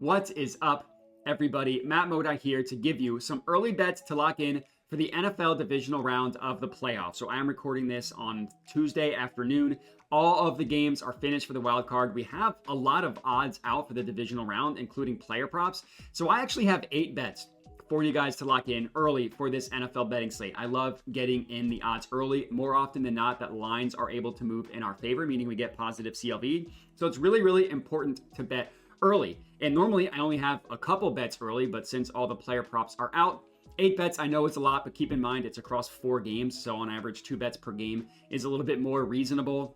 What is up, everybody? Matt Modi here to give you some early bets to lock in for the NFL divisional round of the playoffs. So I am recording this on Tuesday afternoon. All of the games are finished for the wild card. We have a lot of odds out for the divisional round, including player props. So I actually have 8 bets for you guys to lock in early for this NFL betting slate. I love getting in the odds early. More often than not, that lines are able to move in our favor, meaning we get positive CLV. So it's really, really important to bet early. And normally I only have a couple bets early, but since all the player props are out, 8 bets, I know it's a lot, but keep in mind it's across 4 games. So on average, 2 bets per game is a little bit more reasonable.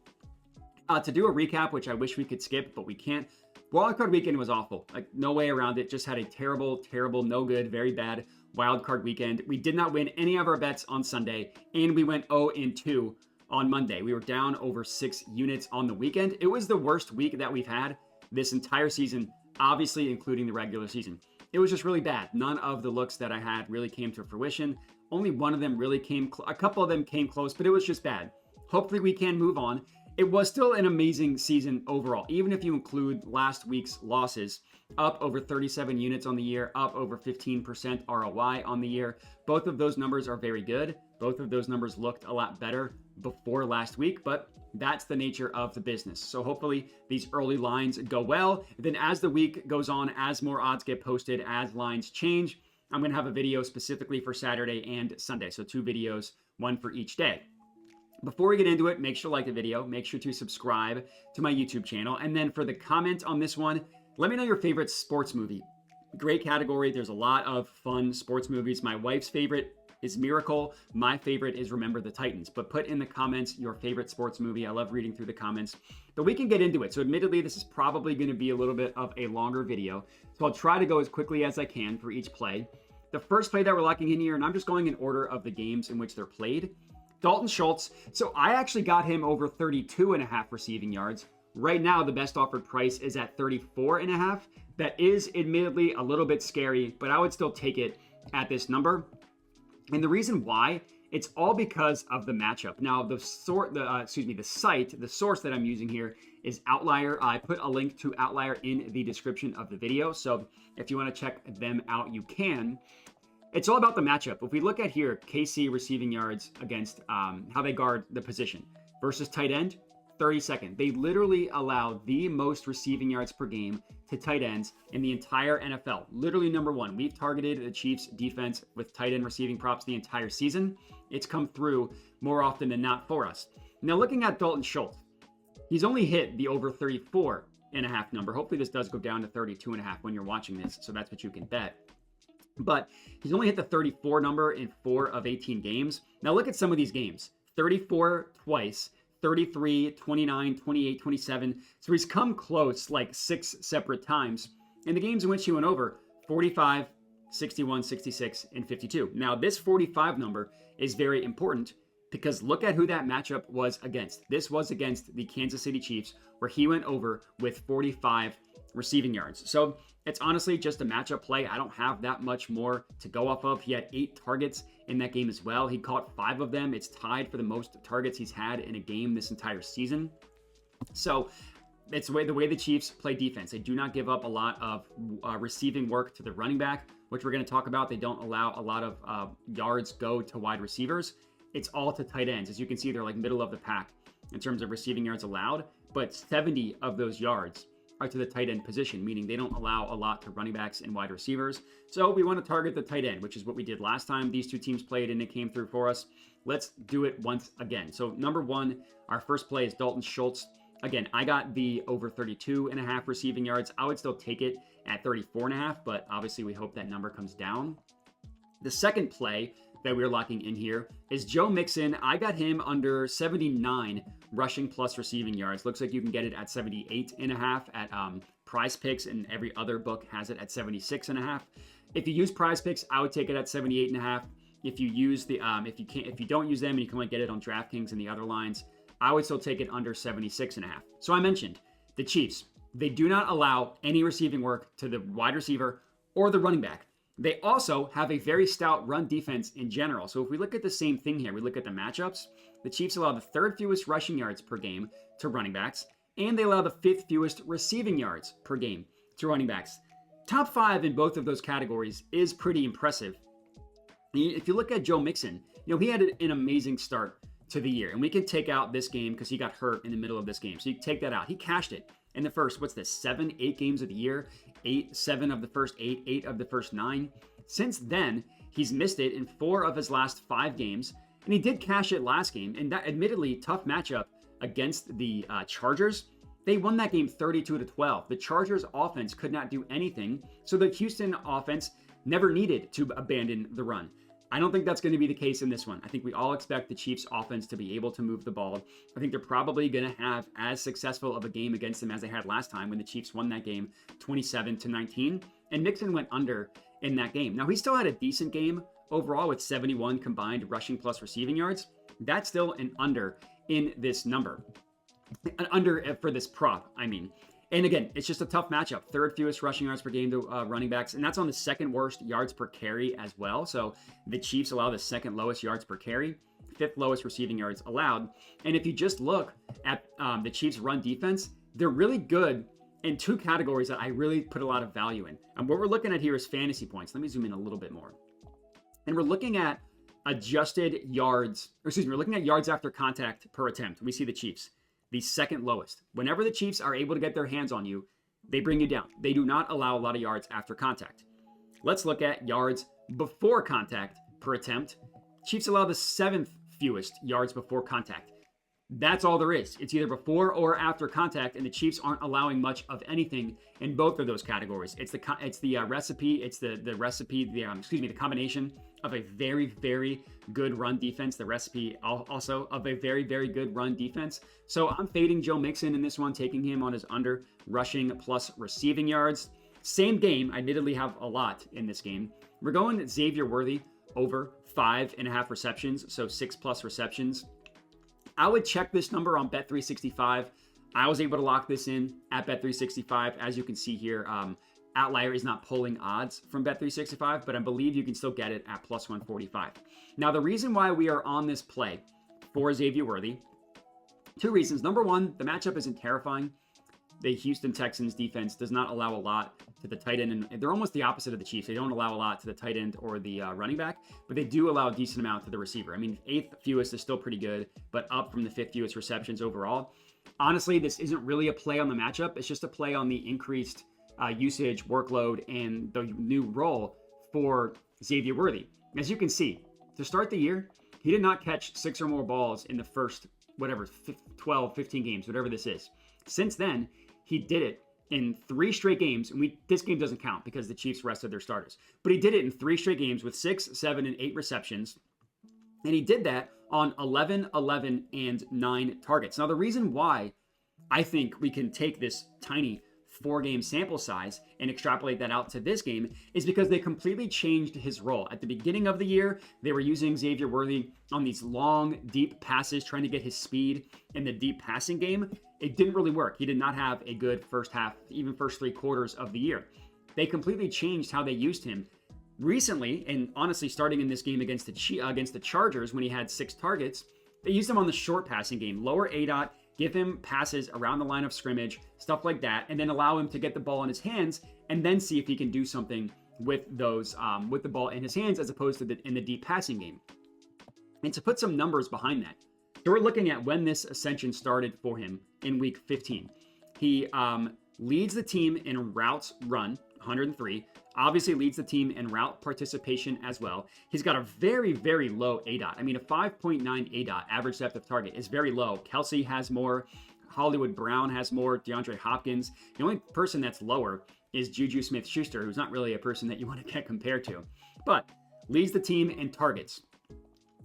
To do a recap, which I wish we could skip, but we can't. Wildcard weekend was awful. Like, no way around it. Just had a terrible, no good, very bad wildcard weekend. We did not win any of our bets on Sunday, and we went 0-2 on Monday. We were down over 6 units on the weekend. It was the worst week that we've had this entire season, obviously including the regular season. It was just really bad. None of the looks that I had really came to fruition. Only one of them really came, a couple of them came close, but it was just bad. Hopefully we can move on. It was still an amazing season overall, even if you include last week's losses. Up over 37 units on the year, up over 15% ROI on the year. Both of those numbers are very good. Both of those numbers looked a lot better before last week, but that's the nature of the business. So hopefully these early lines go well. Then as the week goes on, as more odds get posted, as lines change, I'm going to have a video specifically for Saturday and Sunday. So 2 videos, one for each day. Before we get into it, make sure to like the video, make sure to subscribe to my YouTube channel. And then for the comment on this one, let me know your favorite sports movie. Great category. There's a lot of fun sports movies. My wife's favorite is Miracle. My favorite is Remember the Titans. But put in the comments your favorite sports movie. I love reading through the comments. But we can get into it. So admittedly, this is probably going to be a little bit of a longer video. So I'll try to go as quickly as I can for each play. The first play that we're locking in here, and I'm just going in order of the games in which they're played. Dalton Schultz. So I actually got him over 32.5 receiving yards. Right now, the best offered price is at 34.5. That is admittedly a little bit scary, but I would still take it at this number. And the reason why, it's all because of the matchup. Now, the source that I'm using here is Outlier. I put a link to Outlier in the description of the video. So if you want to check them out, you can. It's all about the matchup. If we look at here, KC receiving yards against how they guard the position versus tight end, 32nd. They literally allow the most receiving yards per game to tight ends in the entire NFL. Literally number 1. We've targeted the Chiefs defense with tight end receiving props the entire season. It's come through more often than not for us. Now looking at Dalton Schultz, he's only hit the over 34.5 number. Hopefully this does go down to 32.5 when you're watching this, so that's what you can bet. But he's only hit the 34 number in 4 of 18 games. Now look at some of these games. 34 twice, 33, 29, 28, 27. So he's come close like 6 separate times. In the games in which he went over, 45, 61, 66, and 52. Now this 45 number is very important because look at who that matchup was against. This was against the Kansas City Chiefs, where he went over with 45 receiving yards. So it's honestly just a matchup play. I don't have that much more to go off of. He had 8 targets in that game as well. He caught 5 of them. It's tied for the most targets he's had in a game this entire season. So it's the way the Chiefs play defense. They do not give up a lot of receiving work to the running back, which we're going to talk about. They don't allow a lot of yards go to wide receivers. It's all to tight ends. As you can see, they're like middle of the pack in terms of receiving yards allowed, but 70 of those yards are to the tight end position, meaning they don't allow a lot to running backs and wide receivers. So we want to target the tight end, which is what we did last time these 2 teams played and it came through for us. Let's do it once again. So number 1, our first play is Dalton Schultz. Again, I got the over 32.5 receiving yards. I would still take it at 34.5, but obviously we hope that number comes down. The second play that we're locking in here is Joe Mixon. I got him under 79 rushing plus receiving yards. Looks like you can get it at 78.5 at Prize Picks, and every other book has it at 76.5. If you use Prize Picks, I would take it at 78.5. If you use the if you don't use them and you can only get it on DraftKings and the other lines, I would still take it under 76.5. So I mentioned the Chiefs. They do not allow any receiving work to the wide receiver or the running back. They also have a very stout run defense in general. So if we look at the same thing here, we look at the matchups, the Chiefs allow the 3rd fewest rushing yards per game to running backs, and they allow the 5th fewest receiving yards per game to running backs. Top 5 in both of those categories is pretty impressive. If you look at Joe Mixon, he had an amazing start to the year. And we can take out this game because he got hurt in the middle of this game. So you take that out. He cashed it in the first, 7, 8 games of the year, 7 of the first 8 of the first 9. Since then, he's missed it in 4 of his last 5 games. And he did cash it last game. And that admittedly tough matchup against the Chargers. They won that game 32-12. The Chargers offense could not do anything. So the Houston offense never needed to abandon the run. I don't think that's going to be the case in this one. I think we all expect the Chiefs offense to be able to move the ball. I think they're probably going to have as successful of a game against them as they had last time when the Chiefs won that game 27-19. And Mixon went under in that game. Now, he still had a decent game overall with 71 combined rushing plus receiving yards. That's still an under in this number. An under for this prop, I mean. And again, it's just a tough matchup. 3rd fewest rushing yards per game to running backs. And that's on the 2nd worst yards per carry as well. So the Chiefs allow the 2nd lowest yards per carry, 5th lowest receiving yards allowed. And if you just look at the Chiefs' run defense, they're really good in 2 categories that I really put a lot of value in. And what we're looking at here is fantasy points. Let me zoom in a little bit more. And we're looking at adjusted yards, we're looking at yards after contact per attempt. We see the Chiefs, the 2nd lowest. Whenever the Chiefs are able to get their hands on you, they bring you down. They do not allow a lot of yards after contact. Let's look at yards before contact per attempt. Chiefs allow the 7th fewest yards before contact. That's all there is. It's either before or after contact, and the Chiefs aren't allowing much of anything in both of those categories. It's the combination of a very, very good run defense. The recipe also of a very, very good run defense. So I'm fading Joe Mixon in this one, taking him on his under rushing plus receiving yards. Same game. I admittedly have a lot in this game. We're going Xavier Worthy over 5.5 receptions, so 6+ receptions. I would check this number on Bet365. I was able to lock this in at Bet365. As you can see here, Outlier is not pulling odds from Bet365, but I believe you can still get it at +145. Now, the reason why we are on this play for Xavier Worthy, 2 reasons. Number 1, the matchup isn't terrifying. The Houston Texans defense does not allow a lot to the tight end, and they're almost the opposite of the Chiefs. They don't allow a lot to the tight end or the running back, but they do allow a decent amount to the receiver. I mean, 8th fewest is still pretty good, but up from the 5th fewest receptions overall. Honestly, this isn't really a play on the matchup. It's just a play on the increased usage, workload, and the new role for Xavier Worthy. As you can see, to start the year, he did not catch 6 or more balls in the first, 12, 15 games, whatever this is. Since then, he did it in 3 straight games. And this game doesn't count because the Chiefs rested their starters. But he did it in 3 straight games with 6, 7, and 8 receptions. And he did that on 11, 11, and 9 targets. Now, the reason why I think we can take this tiny 4-game sample size and extrapolate that out to this game is because they completely changed his role. At the beginning of the year, they were using Xavier Worthy on these long, deep passes, trying to get his speed in the deep passing game. It didn't really work. He did not have a good first half, even first 3 quarters of the year. They completely changed how they used him recently, and honestly, starting in this game against the Chargers when he had 6 targets, they used him on the short passing game, lower ADOT, give him passes around the line of scrimmage, stuff like that, and then allow him to get the ball in his hands and then see if he can do something with those, with the ball in his hands as opposed to in the deep passing game. And to put some numbers behind that, so we're looking at when this ascension started for him in week 15. He leads the team in routes run, 103. Obviously leads the team in route participation as well. He's got a very, very low ADOT. I mean, a 5.9 ADOT, average depth of target, is very low. Kelsey has more. Hollywood Brown has more. DeAndre Hopkins. The only person that's lower is Juju Smith-Schuster, who's not really a person that you want to get compared to. But leads the team in targets.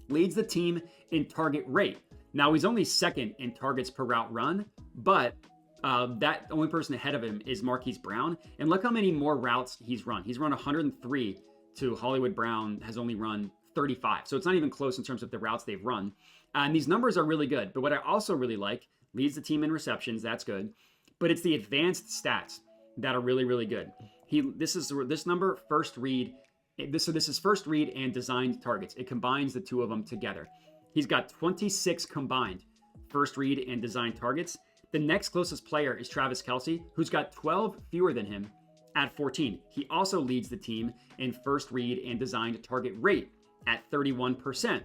Leads the team in target rate. Now, he's only 2nd in targets per route run, but that only person ahead of him is Marquise Brown. And look how many more routes he's run. He's run 103 to Hollywood Brown has only run 35. So it's not even close in terms of the routes they've run. And these numbers are really good. But what I also really like, leads the team in receptions. That's good. But it's the advanced stats that are really, really good. This number, first read. This is first read and designed targets. It combines the 2 of them together. He's got 26 combined first read and designed targets. The next closest player is Travis Kelsey, who's got 12 fewer than him at 14. He also leads the team in first read and designed target rate at 31%.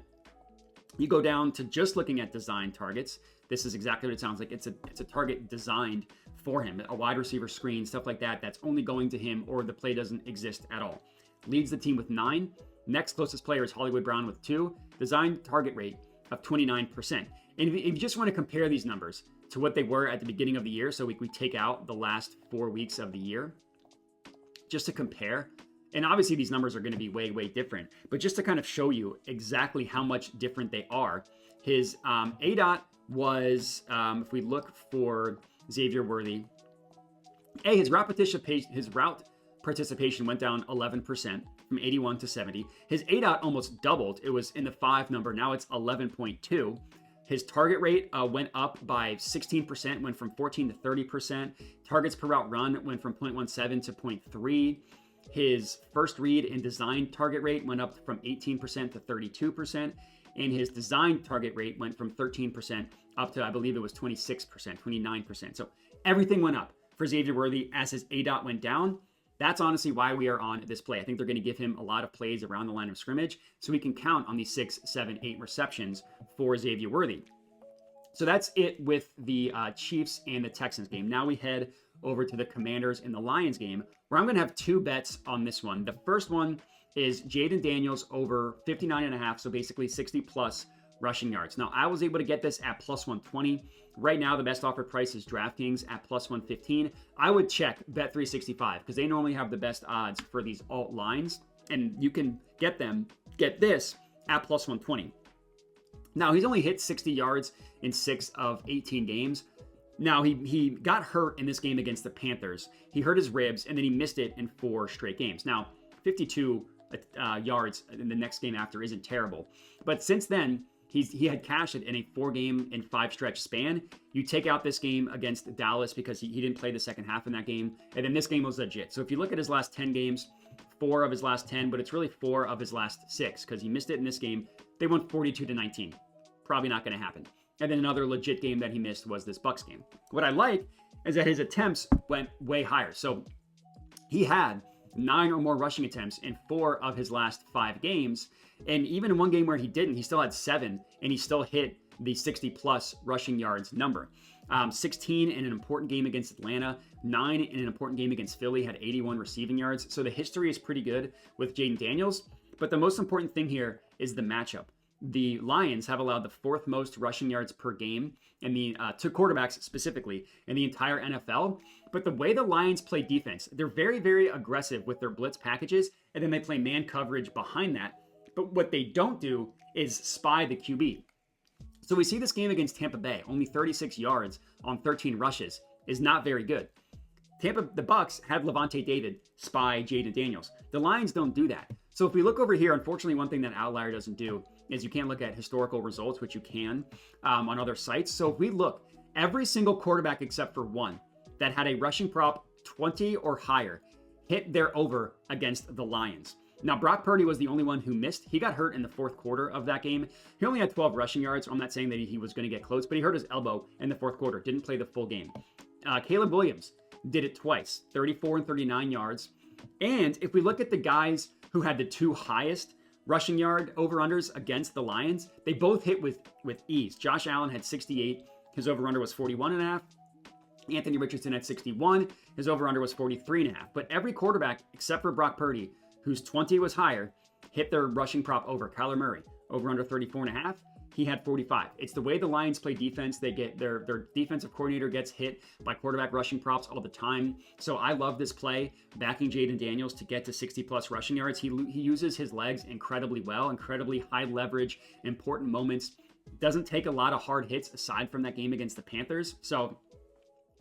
You go down to just looking at design targets. This is exactly what it sounds like. It's a target designed for him, a wide receiver screen, stuff like that. That's only going to him, or the play doesn't exist at all. Leads the team with 9. Next closest player is Hollywood Brown with 2. Designed target rate of 29%. And if you just want to compare these numbers to what they were at the beginning of the year, so we take out the last 4 weeks of the year, just to compare. And obviously these numbers are going to be way, way different, but just to kind of show you exactly how much different they are. His ADOT was, if we look for Xavier Worthy, his route participation went down 11% from 81 to 70. His ADOT almost doubled. It was in the 5 number. Now it's 11.2. His target rate went up by 16%, went from 14 to 30%. Targets per route run went from 0.17 to 0.3. His first read and design target rate went up from 18% to 32%. And his design target rate went from 13% up to, I believe it was 26%, 29%. So everything went up for Xavier Worthy as his ADOT went down. That's honestly why we are on this play. I think they're going to give him a lot of plays around the line of scrimmage so we can count on these 6, 7, 8 receptions for Xavier Worthy. So that's it with the Chiefs and the Texans game. Now we head over to the Commanders and the Lions game, where I'm going to have 2 bets on this one. The first one is Jaden Daniels over 59.5, so basically 60 plus rushing yards. Now, I was able to get this at plus 120. Right now, the best offer price is DraftKings at plus 115. I would check Bet365 because they normally have the best odds for these alt lines, and you can get this at plus 120. Now, he's only hit 60 yards in 6 of 18 games. Now, he got hurt in this game against the Panthers. He hurt his ribs, and then he missed it in 4 straight games. Now, 52 yards in the next game after isn't terrible. But since then, he had cashed it in a 4-game and 5-stretch span. You take out this game against Dallas because he didn't play the second half in that game. And then this game was legit. So if you look at his last 10 games, 4 of his last 10, but it's really 4 of his last 6 because he missed it in this game. They won 42-19. Probably not going to happen. And then another legit game that he missed was this Bucs game. What I like is that his attempts went way higher. So he had 9 or more rushing attempts in 4 of his last 5 games. And even in one game where he didn't, he still had 7, and he still hit the 60-plus rushing yards number. 16 in an important game against Atlanta, 9 in an important game against Philly, had 81 receiving yards. So the history is pretty good with Jaden Daniels. But the most important thing here is the matchup. The Lions have allowed the 4th most rushing yards per game in the to quarterbacks specifically in the entire NFL. But the way the Lions play defense, they're very, very aggressive with their blitz packages, and then they play man coverage behind that. But what they don't do is spy the QB. So we see this game against Tampa Bay, only 36 yards on 13 rushes is not very good. The Bucs had Levante David spy Jaden Daniels. The Lions don't do that. So if we look over here, unfortunately, one thing that Outlier doesn't do is you can't look at historical results, which you can on other sites. So if we look, every single quarterback except for one that had a rushing prop 20 or higher hit their over against the Lions. Now, Brock Purdy was the only one who missed. He got hurt in the 4th quarter of that game. He only had 12 rushing yards. I'm not saying that he was going to get close, but he hurt his elbow in the 4th quarter. Didn't play the full game. Caleb Williams did it twice, 34 and 39 yards. And if we look at the guys who had the 2 highest rushing yard over-unders against the Lions, they both hit with ease. Josh Allen had 68. His over-under was 41.5. Anthony Richardson had 61. His over-under was 43.5. But every quarterback, except for Brock Purdy, whose 20 was higher, hit their rushing prop over. Kyler Murray, over under 34.5. He had 45. It's the way the Lions play defense. They get their defensive coordinator gets hit by quarterback rushing props all the time. So I love this play, backing Jaden Daniels to get to 60-plus rushing yards. He uses his legs incredibly well, incredibly high leverage, important moments. Doesn't take a lot of hard hits aside from that game against the Panthers. So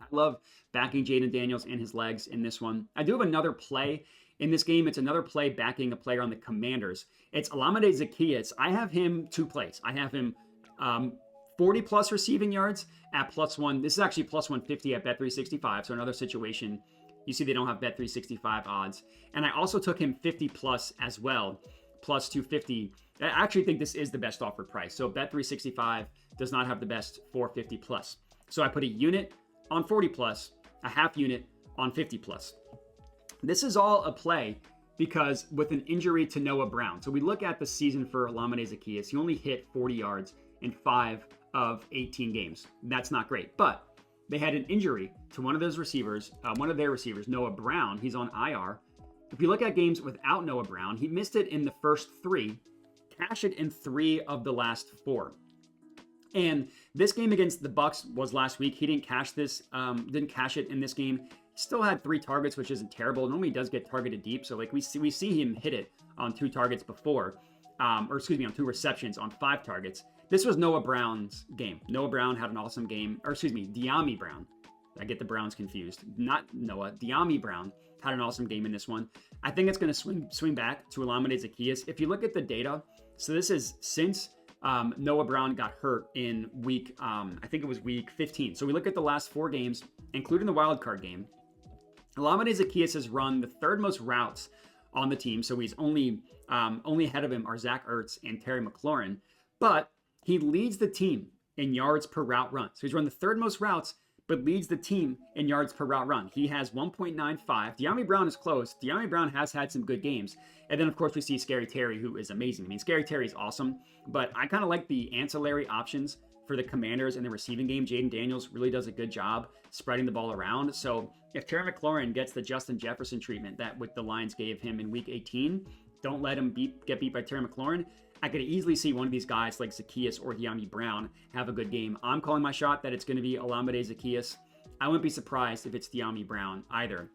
I love backing Jaden Daniels and his legs in this one. I do have another play in this game. It's another play backing a player on the Commanders. It's Olamide Zaccheaus. I have him 2 plays. I have him 40-plus receiving yards at +1. This is actually plus 150 at Bet365, so another situation. You see they don't have Bet365 odds. And I also took him 50-plus as well, plus 250. I actually think this is the best offered price. So Bet365 does not have the best 450-plus. So I put a unit on 40-plus, a half unit on 50-plus. This is all a play because with an injury to Noah Brown. So we look at the season for Olamide Zaccheaus. He only hit 40 yards in 5 of 18 games. That's not great. But they had an injury to one of their receivers, Noah Brown. He's on IR. If you look at games without Noah Brown, he missed it in the first 3, cashed it in 3 of the last 4. And this game against the Bucs was last week. He didn't cash it in this game. Still had 3 targets, which isn't terrible. Normally he does get targeted deep. So like we see him hit it on 2 targets before, on 2 receptions on 5 targets. This was Noah Brown's game. Noah Brown had an awesome game, Diami Brown. I get the Browns confused. Not Noah. Diami Brown had an awesome game in this one. I think it's going to swing back to Olamide Zaccheaus. If you look at the data, so this is since Noah Brown got hurt in week 15. So we look at the last 4 games, including the wild card game. Olamide Zaccheaus has run the 3rd most routes on the team. So he's only ahead of him are Zach Ertz and Terry McLaurin. But he leads the team in yards per route run. So he's run the 3rd most routes, but leads the team in yards per route run. He has 1.95. Diami Brown is close. Diami Brown has had some good games. And then, of course, we see Scary Terry, who is amazing. I mean, Scary Terry is awesome, but I kind of like the ancillary options for the Commanders in the receiving game. Jaden Daniels really does a good job spreading the ball around. So if Terry McLaurin gets the Justin Jefferson treatment that the Lions gave him in week 18, don't let him get beat by Terry McLaurin. I could easily see one of these guys like Zaccheaus or Diami Brown have a good game. I'm calling my shot that it's going to be Olamide Zaccheaus. I wouldn't be surprised if it's Diami Brown either.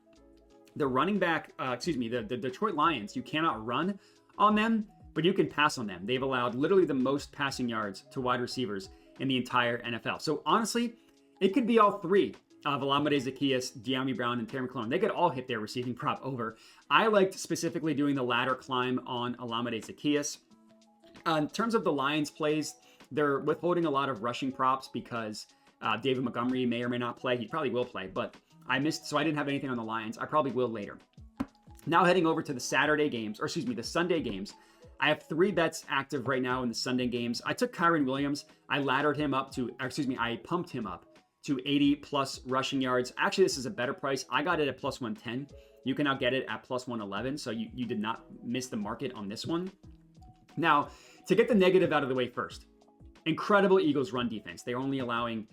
The running back, the Detroit Lions, you cannot run on them, but you can pass on them. They've allowed literally the most passing yards to wide receivers in the entire NFL. So honestly, it could be all 3 of Olamide Zaccheaus, Diami Brown, and Terry McLaurin. They could all hit their receiving prop over. I liked specifically doing the ladder climb on Olamide Zaccheaus. In terms of the Lions plays, they're withholding a lot of rushing props because David Montgomery may or may not play. He probably will play, but I didn't have anything on the Lions. I probably will later. Now heading over to the Sunday games. I have 3 bets active right now in the Sunday games. I took Kyren Williams. I pumped him up to 80 plus rushing yards. Actually, this is a better price. I got it at plus 110. You can now get it at plus 111. So you did not miss the market on this one. Now, to get the negative out of the way first, incredible Eagles run defense. They're only allowing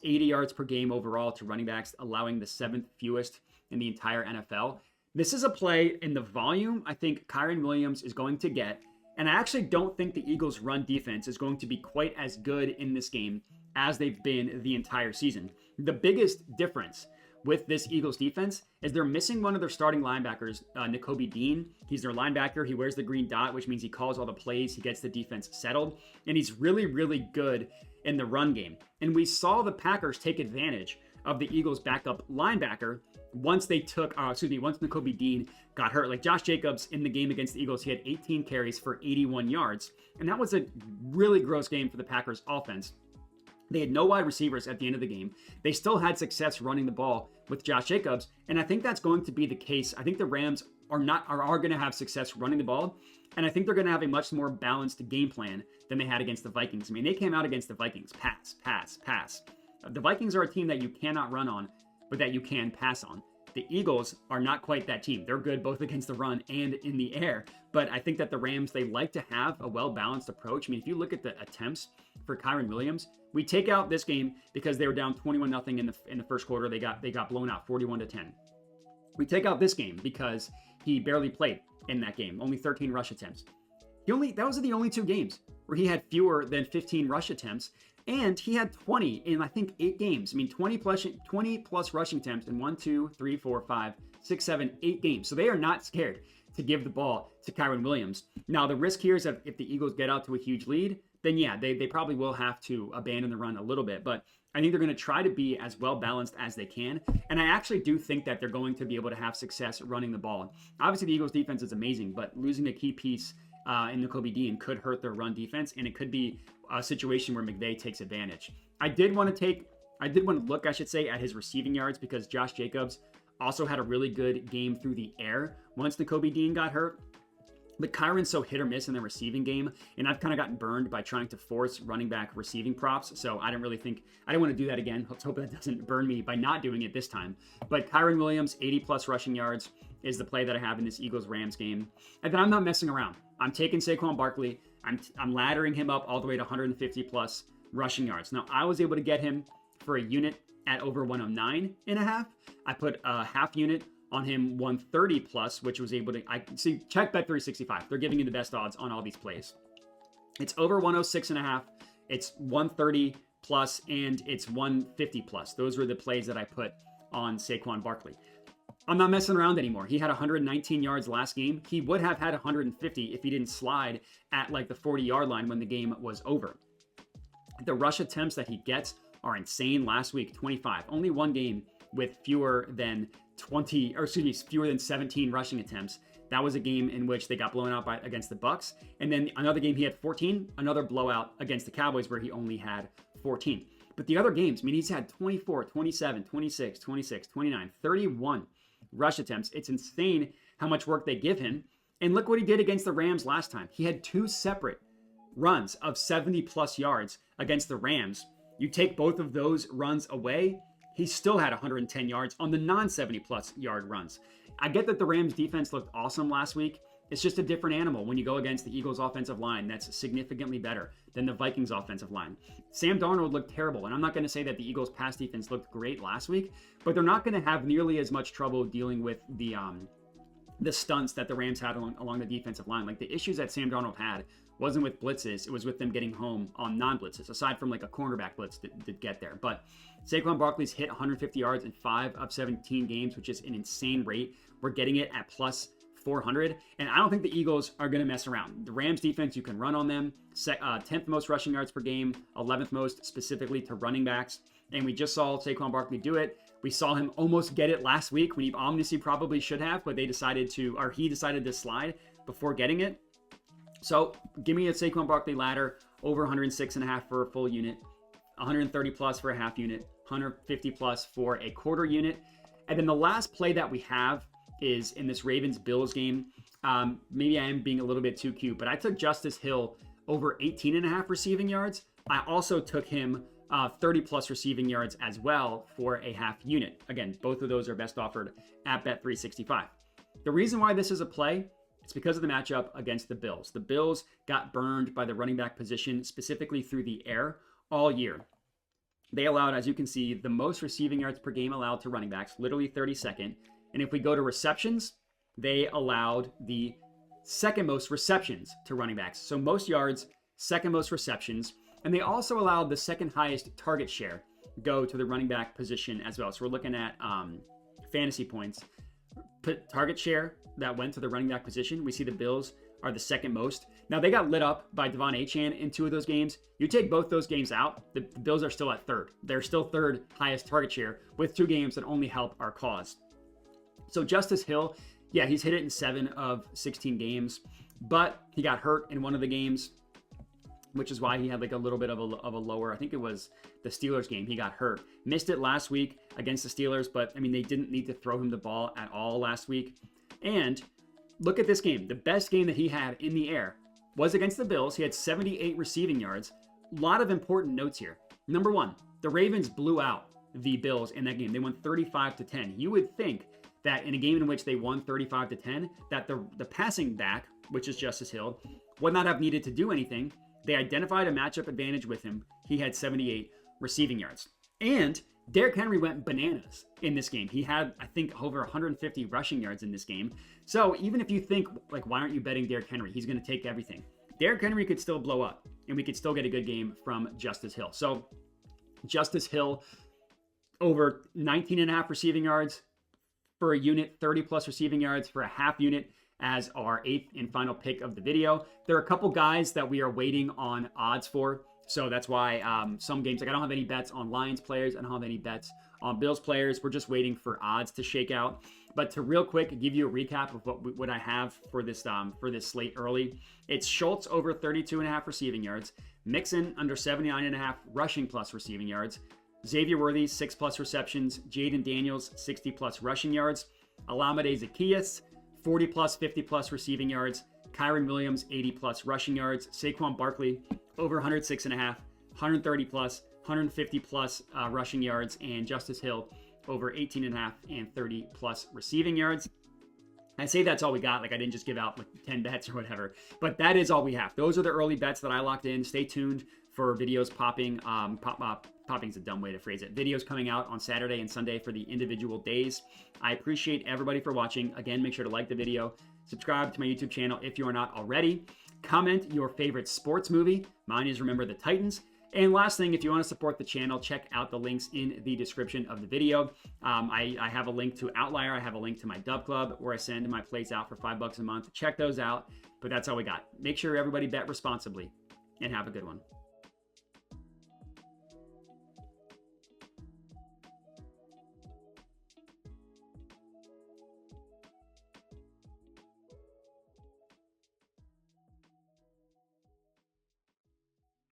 80 yards per game overall to running backs, allowing the 7th fewest in the entire NFL. This is a play in the volume I think Kyren Williams is going to get, and I actually don't think the Eagles run defense is going to be quite as good in this game as they've been the entire season. The biggest difference with this Eagles defense is they're missing one of their starting linebackers, Nakobe Dean. He's their linebacker. He wears the green dot, which means he calls all the plays. He gets the defense settled, and he's really, really good in the run game. And we saw the Packers take advantage of the Eagles' backup linebacker once Nakobe Dean got hurt. Like Josh Jacobs in the game against the Eagles, he had 18 carries for 81 yards, and that was a really gross game for the Packers offense. They had no wide receivers at the end of the game. They still had success running the ball with Josh Jacobs, and I think that's going to be the case. I think the Rams are going to have success running the ball, and I think they're going to have a much more balanced game plan than they had against the Vikings. I mean, they came out against the Vikings, pass, pass, pass. The Vikings are a team that you cannot run on, but that you can pass on. The Eagles are not quite that team. They're good both against the run and in the air, but I think that the Rams, they like to have a well-balanced approach. I mean, if you look at the attempts for Kyren Williams, we take out this game because they were down 21-0 in the first quarter. They got blown out 41-10. We take out this game because he barely played in that game, only 13 rush attempts. Those are the only 2 games where he had fewer than 15 rush attempts, and he had 20 in, I think, 8 games. I mean, 20 plus rushing attempts in 1, 2, 3, 4, 5, 6, 7, 8 games. So they are not scared to give the ball to Kyren Williams. Now, the risk here is that if the Eagles get out to a huge lead, then yeah, they probably will have to abandon the run a little bit. But I think they're going to try to be as well balanced as they can. And I actually do think that they're going to be able to have success running the ball. Obviously, the Eagles defense is amazing, but losing a key piece in Nakobe Dean could hurt their run defense, and it could be a situation where McVay takes advantage. I did want to look at his receiving yards because Josh Jacobs also had a really good game through the air once Nakobe Dean got hurt. But Kyron's so hit or miss in the receiving game, and I've kind of gotten burned by trying to force running back receiving props, so I didn't want to do that again. Let's hope that doesn't burn me by not doing it this time. But Kyren Williams, 80 plus rushing yards, is the play that I have in this Eagles-Rams game. And then I'm not messing around. I'm taking Saquon Barkley. I'm laddering him up all the way to 150 plus rushing yards. Now, I was able to get him for a unit at over 109.5. I put a half unit on him 130 plus, which was able to, I see, check Bet365. They're giving you the best odds on all these plays. It's over 106.5. It's 130 plus, and it's 150 plus. Those were the plays that I put on Saquon Barkley. I'm not messing around anymore. He had 119 yards last game. He would have had 150 if he didn't slide at like the 40-yard line when the game was over. The rush attempts that he gets are insane. Last week, 25. Only one game with fewer than 17 rushing attempts. That was a game in which they got blown out against the Bucs. And then another game he had 14, another blowout against the Cowboys where he only had 14. But the other games, I mean, he's had 24, 27, 26, 26, 29, 31 rush attempts. It's insane how much work they give him. And look what he did against the Rams last time. He had two separate runs of 70 plus yards against the Rams. You take both of those runs away, he still had 110 yards on the non-70 plus yard runs. I get that the Rams defense looked awesome last week. It's just a different animal when you go against the Eagles offensive line that's significantly better than the Vikings offensive line. Sam Darnold looked terrible, and I'm not going to say that the Eagles pass defense looked great last week, but they're not going to have nearly as much trouble dealing with the stunts that the Rams had along the defensive line. Like the issues that Sam Darnold had wasn't with blitzes, it was with them getting home on non-blitzes, aside from like a cornerback blitz that did get there. But Saquon Barkley's hit 150 yards in 5 of 17 games, which is an insane rate. We're getting it at plus 400, and I don't think the Eagles are going to mess around. The Rams defense, you can run on them. 10th most rushing yards per game, 11th most specifically to running backs, and we just saw Saquon Barkley do it. We saw him almost get it last week when he obviously probably should have, but he decided to slide before getting it. So give me a Saquon Barkley ladder over 106.5 for a full unit, 130 plus for a half unit, 150 plus for a quarter unit. And then the last play that we have is in this Ravens-Bills game. Maybe I am being a little bit too cute, but I took Justice Hill over 18.5 receiving yards. I also took him 30 plus receiving yards as well for a half unit. Again, both of those are best offered at Bet365. The reason why this is a play, it's because of the matchup against the Bills. The Bills got burned by the running back position, specifically through the air, all year. They allowed, as you can see, the most receiving yards per game allowed to running backs, literally 32nd. And if we go to receptions, they allowed the second most receptions to running backs. So most yards, second most receptions. And they also allowed the second highest target share go to the running back position as well. So we're looking at fantasy points. Target share that went to the running back position. We see the Bills are the second most. Now, they got lit up by Devon Achane in 2 of those games. You take both those games out, the Bills are still at third. They're still third highest target share with 2 games that only help our cause. So Justice Hill, yeah, he's hit it in 7 of 16 games, but he got hurt in one of the games, which is why he had like a little bit of a lower, I think it was the Steelers game. He got hurt. Missed it last week against the Steelers, but I mean, they didn't need to throw him the ball at all last week. And look at this game. The best game that he had in the air was against the Bills. He had 78 receiving yards. A lot of important notes here. Number 1, the Ravens blew out the Bills in that game. They won 35-10. You would think that in a game in which they won 35-10, that the passing back, which is Justice Hill, would not have needed to do anything. They identified a matchup advantage with him. He had 78 receiving yards. And Derrick Henry went bananas in this game. He had, I think, over 150 rushing yards in this game. So even if you think, like, why aren't you betting Derrick Henry? He's going to take everything. Derrick Henry could still blow up, and we could still get a good game from Justice Hill. So Justice Hill over 19.5 receiving yards for a unit, 30 plus receiving yards for a half unit as our 8th and final pick of the video. There are a couple guys that we are waiting on odds for. So that's why some games, like I don't have any bets on Lions players. I don't have any bets on Bills players. We're just waiting for odds to shake out. But to real quick give you a recap of what I have for this slate early, it's Schultz over 32.5 receiving yards, Mixon under 79.5 rushing plus receiving yards, Xavier Worthy 6 plus receptions, Jaden Daniels 60 plus rushing yards, Alameda Zaccheaus 40 plus 50 plus receiving yards, Kyron Williams 80 plus rushing yards, Saquon Barkley over 106.5, 130 plus, 150 plus rushing yards, and Justice Hill over 18.5 and 30 plus receiving yards. I say that's all we got. Like I didn't just give out like 10 bets or whatever, but that is all we have. Those are the early bets that I locked in. Stay tuned for videos popping. Popping's a dumb way to phrase it. Videos coming out on Saturday and Sunday for the individual days. I appreciate everybody for watching. Again, make sure to like the video, subscribe to my YouTube channel if you are not already. Comment your favorite sports movie. Mine is Remember the Titans. And last thing, if you want to support the channel, check out the links in the description of the video. I have a link to Outlier. I have a link to my Dub Club where I send my plays out for $5 a month. Check those out. But that's all we got. Make sure everybody bet responsibly and have a good one.